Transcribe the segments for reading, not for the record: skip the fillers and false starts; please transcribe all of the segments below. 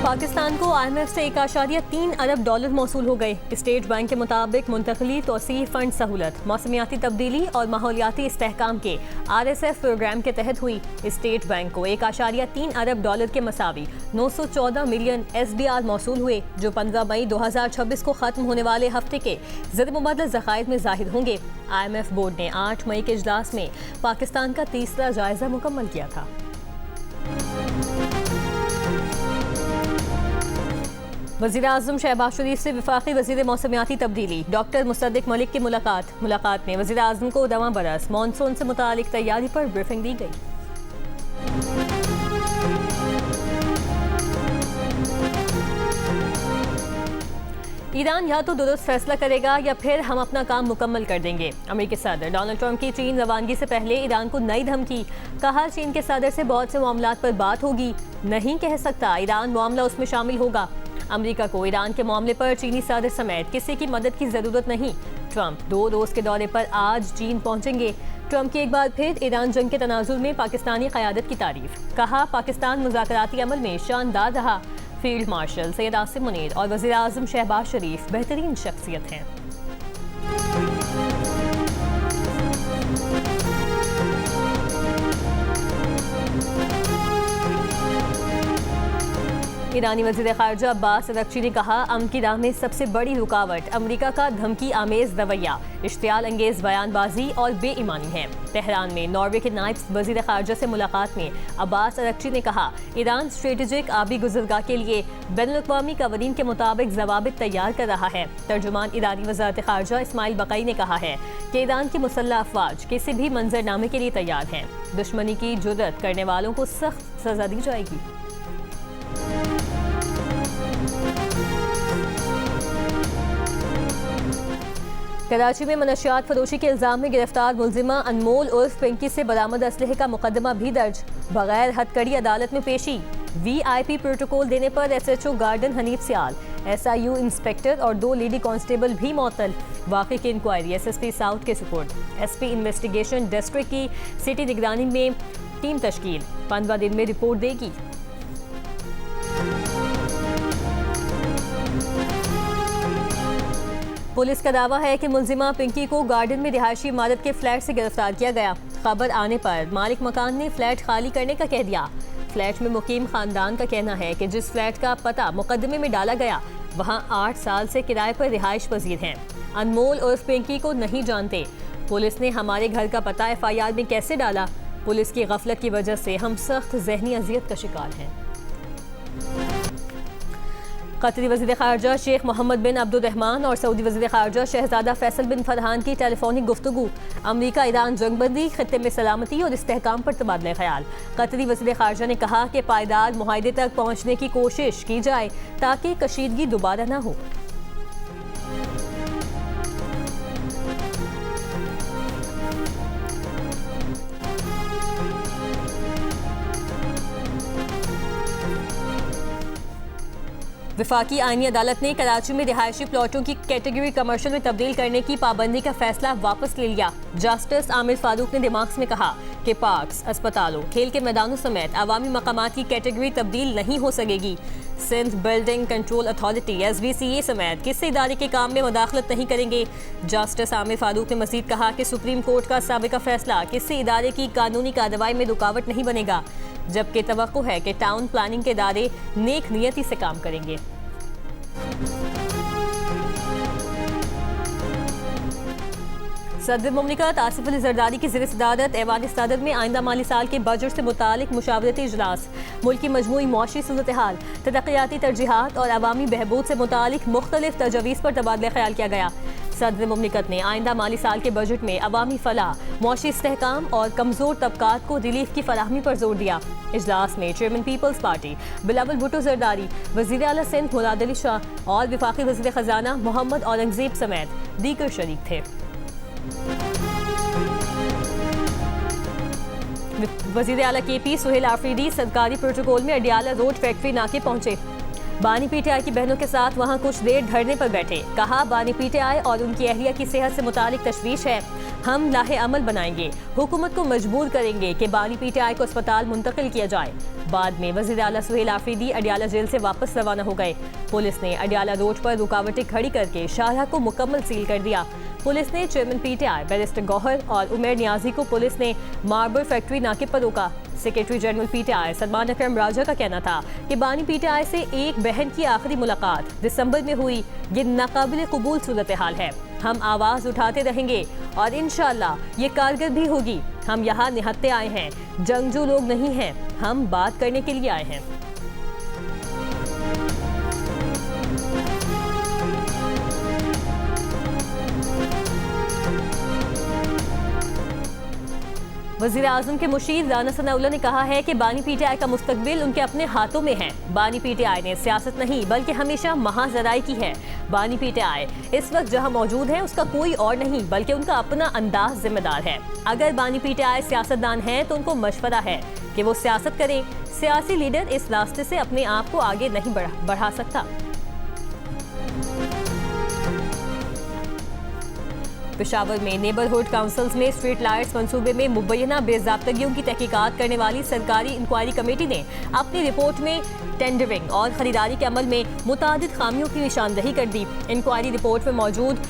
पाकिस्तान को IMF से 1.3 अरब dollar मौसूल हो गए। स्टेट बैंक के मुताबिक मुंतकली तोसी फंड सहूलत, मौसमियाती तब्दीली और माहौलियाती इस्तेहकाम के RSF प्रोग्राम के तहत हुई। स्टेट बैंक को 1.3 अरब डॉलर के मसावी 914 मिलियन SDR मौसूल हुए, जो 15 मई 2026 को खत्म होने वाले हफ्ते के ज़द मुबदल ज़खायर में ज़ाहिर होंगे। IMF बोर्ड ने 8 मई के इजलास में पाकिस्तान का तीसरा जायजा मुकम्मल किया था। वज़ीर-ए-आज़म शहबाज शरीफ से वफाकी वज़ीर मौसमियाती तब्दीली डॉक्टर मुसद्दिक मलिक की मुलाकात में वज़ीर-ए-आज़म को दवा बरस मानसून से मुतालिक तैयारी पर ब्रीफिंग दी गई। ईरान या तो दुरुस्त फैसला करेगा या फिर हम अपना काम मुकम्मल कर देंगे। अमेरिकी सदर डोनाल्ड ट्रंप की चीन रवानगी से पहले ईरान को नई धमकी, कहा चीन के सदर से बहुत से मामलात पर बात होगी, नहीं कह सकता ईरान मामला उसमें शामिल होगा। अमेरिका को ईरान के मामले पर चीनी सदर समेत किसी की मदद की जरूरत नहीं। ट्रंप 2 रोज के दौरे पर आज चीन पहुंचेंगे। ट्रंप की एक बार फिर ईरान जंग के तनाजुर में पाकिस्तानी क़यादत की तारीफ, कहा पाकिस्तान मुज़ाकराती अमल में शानदार रहा। फील्ड मार्शल सैयद आसिम मुनीर और वज़ीर-ए-आज़म शहबाज शरीफ बेहतरीन शख्सियत हैं। ईरानी वज़ीर ख़ारिजा अब्बास अरग़ची ने कहा अमन की राह में सबसे बड़ी रुकावट अमरीका का धमकी आमेज़ रवैया, इश्तियाल अंगेज़ बयानबाजी और बेईमानी है। तेहरान में नॉर्वे के नायब वज़ीर ख़ारिजा से मुलाकात में अब्बास अरग़ची ने कहा ईरान स्ट्रेटेजिक आबी गुज़रगाह के लिए बैनुल-अक़वामी क़वानीन के मुताबिक ज़वाबित तैयार कर रहा है। तर्जुमान ईरानी वज़ारत ख़ारिजा इस्माइल बक़ई ने कहा है कि ईरान की मुसल्लह अफ़वाज किसी भी मंजरनामे के लिए तैयार हैं। दुश्मनी की जुर्रत करने वालों को सख्त सज़ा दी जाएगी। कराची में मनशियात फरोशी के इल्जाम में गिरफ्तार मुलजिमा अनमोल उर्फ पिंकी से बरामद असलहे का मुकदमा भी दर्ज, बगैर हथकड़ी अदालत में पेशी। VIP प्रोटोकॉल देने पर SHO गार्डन हनीफ सियाल, SIU इंस्पेक्टर और 2 लेडी कांस्टेबल भी मुअत्तल। वाक़े की इंक्वायरी SSP साउथ के सुपुर्द। SP इन्वेस्टिगेशन डिस्ट्रिक्ट की सिटी निगरानी में टीम तश्कील, 15 दिन में रिपोर्ट देगी। पुलिस का दावा है कि मुलजिमा पिंकी को गार्डन में रिहायशी इमारत के फ्लैट से गिरफ्तार किया गया। खबर आने पर मालिक मकान ने फ्लैट खाली करने का कह दिया। फ्लैट में मुकीम खानदान का कहना है कि जिस फ्लैट का पता मुकदमे में डाला गया वहां 8 साल से किराए पर रिहाइश पजीर हैं। अनमोल उर्फ पिंकी को नहीं जानते। पुलिस ने हमारे घर का पता FIR में कैसे डाला? पुलिस की गफलत की वजह से हम सख्त जहनी अजियत का शिकार हैं। कतरी वज़ीर ख़ारिजा शेख मोहम्मद बिन अब्दुर्रहमान और सऊदी वज़ीर ख़ारिजा शहज़ादा फैसल बिन फरहान की टेलीफोनिक गुफ्तगू, अमरीका ईरान जंगबंदी, खित्ते में सलामती और इस्तेहकाम पर तबादला ख्याल। कतरी वज़ीर ख़ारिजा ने कहा कि पायदार मुआहदे तक पहुँचने की कोशिश की जाए ताकि कशीदगी दोबारा न हो। वफाकी आईनी अदालत ने कराची में रिहायशी प्लॉटों की कैटेगरी कमर्शियल में तब्दील करने की पाबंदी का फैसला वापस ले लिया। जस्टिस आमिर फारूक ने दिमाग में कहा कि पार्क्स, अस्पतालों, खेल के मैदानों समेत अवामी मकामात की कैटेगरी तब्दील नहीं हो सकेगी। Sindh building control authority SBCA समेत किसी इदारे के काम में मुदाखलत नहीं करेंगे। जस्टिस आमिर फारूक ने मजीद कहा कि सुप्रीम कोर्ट का साबिका फैसला किसी इदारे की कानूनी कार्रवाई में रुकावट नहीं बनेगा, जबकि तवक्को है कि टाउन प्लानिंग के इदारे नेक नियति से काम करेंगे। सदर मुमलिकत आसिफ अली जरदारी की ज़ेर-ए-सदारत ऐवान सदर में आइंदा माली साल के बजट से मुतालिक मुशावरती इजलास, मुल्क की मजमूई मौशी सूरत हाल, तरक्याती तरजीहात और अवामी बहबूद से मुतालिक मुख्तलिफ तजवीज़ पर तबादला ख्याल किया गया। सदर मुमलिकत ने आइंदा माली साल के बजट में अवामी फलाह, मौशी इस्तेहकाम और कमज़ोर तबकात को रिलीफ की फराहमी पर जोर दिया। इजलास में चेयरमैन पीपल्स पार्टी बिलावल भुट्टो जरदारी, वज़ीर आला सिंध मुराद अली शाह और वफाकी वज़ीर ख़जाना मोहम्मद औरंगज़ेब समेत दीगर शरीक थे। वज़ीर आला KP सुहेल आफरीदी सरकारी प्रोटोकॉल में अडियाला रोड फैक्ट्री नाके पहुंचे। बानी पीटीआई की बहनों के साथ वहां कुछ देर धरने पर बैठे। कहा, बानी पीटीआई और उनकी अहलिया की सेहत से मुतालिक तशवीश है। हम लाहे अमल बनाएंगे, हुकूमत को मजबूर करेंगे कि बानी पीटीआई को अस्पताल मुंतकिल किया जाए। बाद में वज़ीर आला सुहेल आफरीदी अडियाला जेल से वापस रवाना हो गए। पुलिस ने अडियाला रोड पर रुकावटें खड़ी करके शाहराह को मुकम्मल सील कर दिया। पुलिस ने चेयरमैन पीटीआई बैरिस्टर गौहर और उमर नियाजी को पुलिस ने मार्बल फैक्ट्री नाके पर रोका। सेक्रेटरी जनरल पीटीआई सलमान अकरम राजा का कहना था कि बानी पीटीआई से एक बहन की आखिरी मुलाकात दिसंबर में हुई। ये नाकाबिल कबूल सूरत हाल है। हम आवाज उठाते रहेंगे और इंशाअल्लाह ये कारगर भी होगी। हम यहाँ निहत्ते आए हैं, जंगजू लोग नहीं हैं। हम बात करने के लिए आए हैं। वज़ीर आज़म के मुशीर राना सनाउल्लाह ने कहा है कि बानी पीटीआई का मुस्तकबिल उनके अपने हाथों में है। बानी पीटीआई ने सियासत नहीं बल्कि हमेशा महाजराई की है। बानी पीटीआई इस वक्त जहां मौजूद है उसका कोई और नहीं बल्कि उनका अपना अंदाज जिम्मेदार है। अगर बानी पीटीआई सियासतदान है तो उनको मशवरा है कि वो सियासत करें। सियासी लीडर इस रास्ते से अपने आप को आगे नहीं बढ़ा सकता। पेशावर में नेबरहुड काउंसिल्स में स्ट्रीट लाइट्स मंसूबे में मुबैना बेज़ाब्तगियों की तहकीकात करने वाली सरकारी इंक्वायरी कमेटी ने अपनी रिपोर्ट में टेंडरिंग और खरीदारी के अमल में मुतादिद खामियों की निशानदही कर दी। इंक्वायरी रिपोर्ट में मौजूद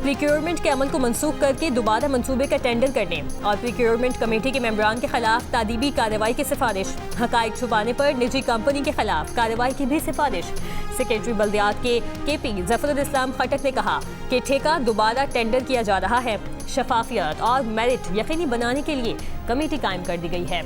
प्रिक्योरमेंट के अमल को मनसूख करके दोबारा मंसूबे का टेंडर करने और प्रिक्योरमेंट कमेटी के मेंबरान के खिलाफ तादीबी कार्रवाई की सिफारिश, हकाइक छुपाने पर निजी कंपनी के खिलाफ कार्रवाई की भी सिफारिश। सेक्रेटरी बल्दियात के केपी जफरुल इस्लाम खटक ने कहा कि ठेका दोबारा टेंडर किया जा रहा है। शफाफियत और मेरिट यकीनी बनाने के लिए कमेटी कायम कर दी गई है।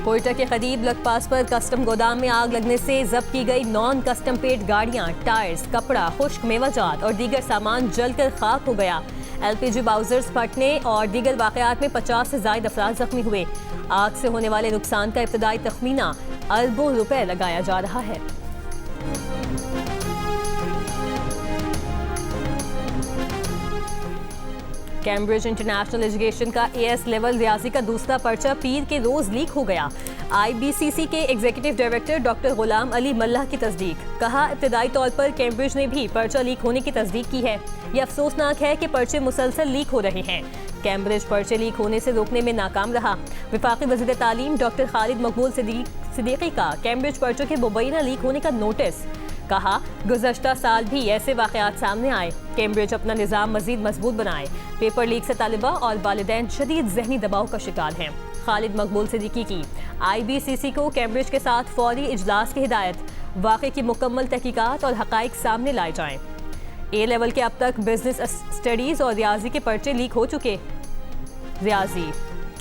कोयटा के करीब लखपास पर कस्टम गोदाम में आग लगने से जब्त की गई नॉन कस्टम पेड गाड़ियां, टायर्स, कपड़ा, खुश्क मेवाजात और दीगर सामान जलकर खाक हो गया। LPG बाउजर्स फटने और दीगर वाकयात में 50 से ज्यादा अफराद जख्मी हुए। आग से होने वाले नुकसान का इब्तदाई तखमीना अरबों रुपए लगाया जा रहा है। कैम्ब्रिज इंटरनेशनल एजुकेशन का AS लेवल रियाजी का दूसरा पर्चा पीर के रोज लीक हो गया। IBCC के executive director doctor Ghulam Ali मल्लाह की तस्दीक। कहा, इब्तदाई तौर पर कैम्ब्रिज ने भी पर्चा लीक होने की तस्दीक की है। यह अफसोसनाक है कि पर्चे मुसलसल लीक हो रहे हैं। कैम्ब्रिज पर्चे लीक होने से रोकने में नाकाम रहा। वफाकी वज़ीर तालीम डॉक्टर खालिद मकबूल सिद्दीकी का कैम्ब्रिज पर्चों के मुबैना लीक होने का नोटिस। कहा, गुज़श्ता साल भी ऐसे वाक़यात सामने आए। कैम्ब्रिज अपना निज़ाम मज़ीद मजबूत बनाए। पेपर लीक से तालिबा और वालिदैन शदीद ज़हनी दबाव का शिकार हैं। खालिद मकबूल सिद्दीकी की IBCC को कैम्ब्रिज के साथ फौरी इजलास की हिदायत। वाक़े की मुकम्मल तहकीकात और हक़ाइक़ सामने लाए जाएँ। A लेवल के अब तक बिजनेस स्टडीज़ और रियाजी के पर्चे लीक हो चुके। रियाजी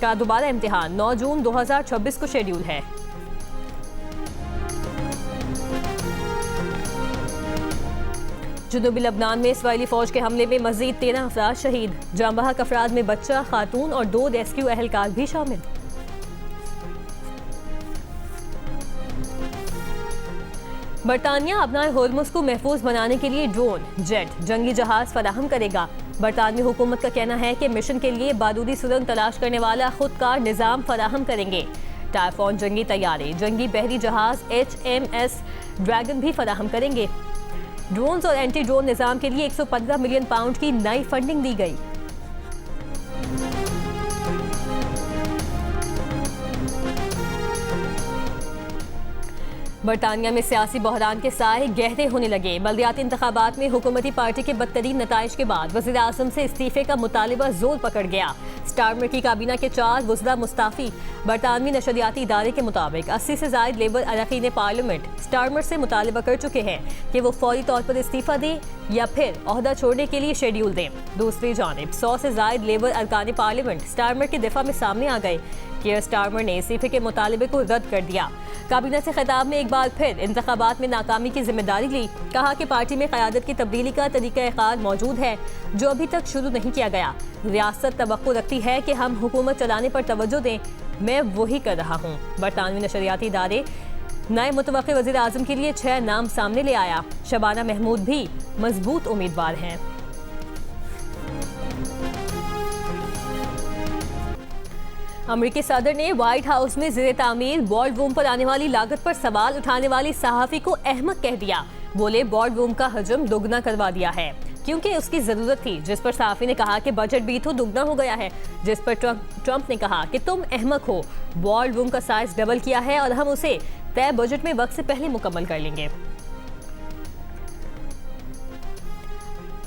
का दोबारा इम्तिहान 9 जून 2026 को शेड्यूल है। जुनूबी लबनान में इसराइली फौज के हमले में मजीद 13 अफराद शहीद। जांबाहक अफराद में बच्चा, खातून और 2 रेस्क्यू अहलकार भी शामिल। बरतानिया अपनाए होर्मुज़ को महफूज बनाने के लिए ड्रोन, जेट, जंगी जहाज फराहम करेगा। बरतानवी हुकूमत का कहना है कि मिशन के लिए बारूदी सुरंग तलाश करने वाला खुदकार निज़ाम फराहम करेंगे। टाइफॉन जंगी तैयारे, जंगी बहरी जहाज HMS ड्रैगन भी फराहम करेंगे। ड्रोन्स और एंटी ड्रोन निज़ाम के लिए 115 मिलियन पाउंड की नई फंडिंग दी गई। बरतानिया में सियासी बहरान के साए गहरे होने लगे। बल्दियाती इंतखाबात में हुकूमती पार्टी के बदतरीन नताइज के बाद वज़ीर आज़म से इस्तीफे का मुतालिबा जोर पकड़ गया। स्टारमर की काबीना के 4 वज़रा मुस्ताफ़ी। बरतानवी नशरियाती इदारे के मुताबिक 80 से ज़ायद लेबर अरकान पार्लियामेंट स्टारमर से मुतालिबा कर चुके हैं कि वो फौरी तौर पर इस्तीफा दें या फिर ओहदा छोड़ने के लिए शेड्यूल दें। दूसरी जानिब 100 से ज़ायद लेबर अरकान पार्लियामेंट स्टारमर के दिफा में सामने आ गए। केयर स्टारमर ने इस्तीफे के मुतालिबे को रद्द कर दिया। काबीना से खिताब में एक बार फिर इंतखाबात में नाकामी की जिम्मेदारी ली। कहा कि पार्टी में क़यादत की तब्दीली का तरीक़ा-ए-कार मौजूद है जो अभी तक शुरू नहीं किया गया। रियासत तवक्को रखती है कि हम हुकूमत चलाने पर तवज्जो दें। मैं वही कर रहा हूँ। बरतानवी नशरियाती इदारे नए मुतवक्किल वज़ीर आज़म के लिए 6 नाम सामने ले आया। शबाना महमूद भी मजबूत उम्मीदवार हैं। अमेरिकी सदर ने व्हाइट हाउस में ज़ेरे तामीर बोर्ड रूम पर आने वाली लागत पर सवाल उठाने वाली सहाफ़ी को अहमक कह दिया। बोले बोर्ड रूम का हजम दोगुना करवा दिया है क्योंकि उसकी जरूरत थी, जिस पर सहाफ़ी ने कहा कि बजट भी तो दुगना हो गया है, जिस पर ट्रंप ने कहा कि तुम अहमक हो, बोर्ड रूम का साइज डबल किया है और हम उसे तय बजट में वक्त से पहले मुकम्मल कर लेंगे।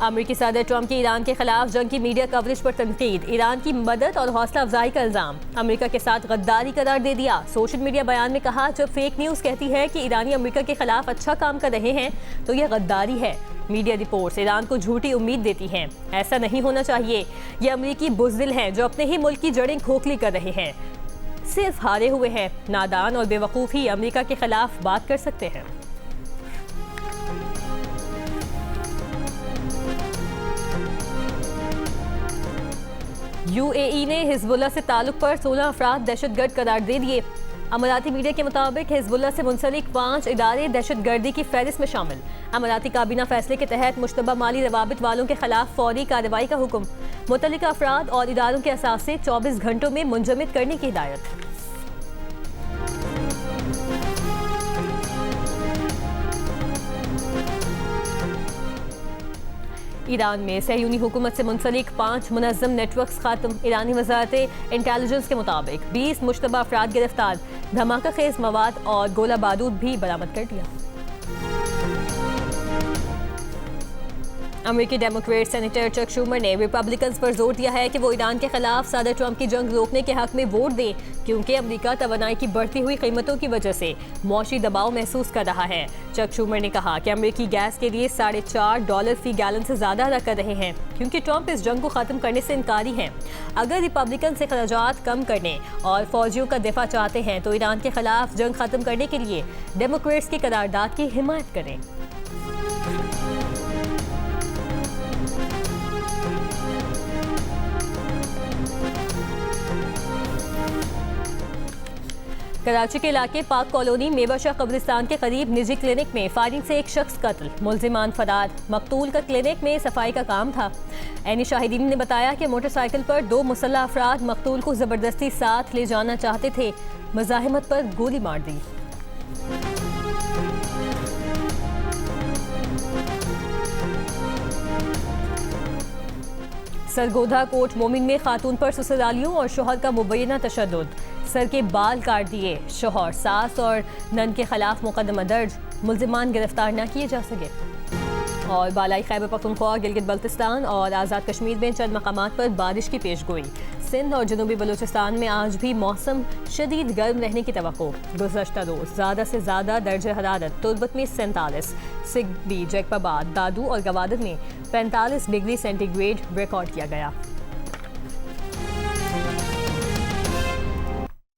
अमेरिकी सदर ट्रंप की ईरान के खिलाफ जंग की मीडिया कवरेज पर तनकीद, ईरान की मदद और हौसला अफजाई का इल्जाम, अमेरिका के साथ गद्दारी करार दे दिया। सोशल मीडिया बयान में कहा, जब फेक न्यूज़ कहती है कि ईरानी अमेरिका के खिलाफ अच्छा काम कर रहे हैं तो यह गद्दारी है। मीडिया रिपोर्ट्स ईरान को झूठी उम्मीद देती हैं, ऐसा नहीं होना चाहिए। ये अमेरिकी बुज़दिल हैं जो अपने ही मुल्क की जड़ें खोखली कर रहे हैं, सिर्फ हारे हुए हैं। नादान और बेवकूफ़ ही अमेरिका के खिलाफ बात कर सकते हैं। यूएई ने हिजबुल्लाह से ताल्लुक पर 16 अफराद दहशतगर्द करार दे दिए। अमाराती मीडिया के मुताबिक हिजबुल्लाह से मुंसलिक 5 इदारे दहशतगर्दी की फहरिस्त में शामिल। अमाराती काबीना फैसले के तहत मुश्तबा माली रवाबित वालों के खिलाफ फौरी कार्रवाई का हुक्म, मुतल्लिका अफराद और इदारों के असासे 24 घंटों में मुंजमद करने की हिदायत। ईरान में सहयूनी हुकूमत से मुंसलिक 5 मुनज़्ज़म नेटवर्क्स खात्म। ईरानी वज़ारत इंटेलिजेंस के मुताबिक 20 मुश्तबा अफराद गिरफ्तार, धमाका खेज मवाद और गोला बारूद भी बरामद कर दिया। अमेरिकी डेमोक्रेट सेनेटर चक शूमर ने रिपब्लिकन्स पर जोर दिया है कि वो ईरान के खिलाफ सदर ट्रंप की जंग रोकने के हक में वोट दें, क्योंकि अमेरिका तवानाई की बढ़ती हुई कीमतों की वजह से मौशी दबाव महसूस कर रहा है। चक शूमर ने कहा कि अमेरिकी गैस के लिए $4.5 फी गैलन से ज़्यादा अदा कर रहे हैं, क्योंकि ट्रंप इस जंग को ख़त्म करने से इनकारी हैं। अगर रिपब्लिकन से अखराजात कम करने और फौजियों का दिफा चाहते हैं तो ईरान के खिलाफ जंग ख़त्म करने के लिए डेमोक्रेट्स की करारदाद की हिमायत करें। कराची के इलाके पाक कॉलोनी मेवाशाह कब्रिस्तान के करीब निजी क्लिनिक में फायरिंग से एक शख्स कत्ल, मुल्जिमान फरार। मकतूल का क्लिनिक में सफाई का काम था। ऐनी शाहिदीन ने बताया कि मोटरसाइकिल पर 2 मुसल्लह अफराद मकतूल को जबरदस्ती साथ ले जाना चाहते थे, मज़ाहिमत पर गोली मार दी। सरगोधा कोट मोमिन में खातून पर ससुरालियों और शोहर का मुबैना तशद्दुद, सर के बाल काट दिए, शोहर, सास और नन के खिलाफ मुकदमा दर्ज, मुल्जिमान गिरफ्तार न किए जा सके। और बालाई खैबर पख्तूनख्वा, गिलगित बल्तिस्तान और आज़ाद कश्मीर में चंद मकामात पर बारिश की पेशगोई। सिंध और जनूबी बलूचिस्तान में आज भी मौसम शदीद गर्म रहने की तवक्को। गुज़श्ता रोज़ ज़्यादा से ज़्यादा दर्जे हरारत तुर्बत में 47, सिगबी, जैकबाबाद, दादू और गवादर में 45 डिग्री सेंटीग्रेड रिकॉर्ड किया गया।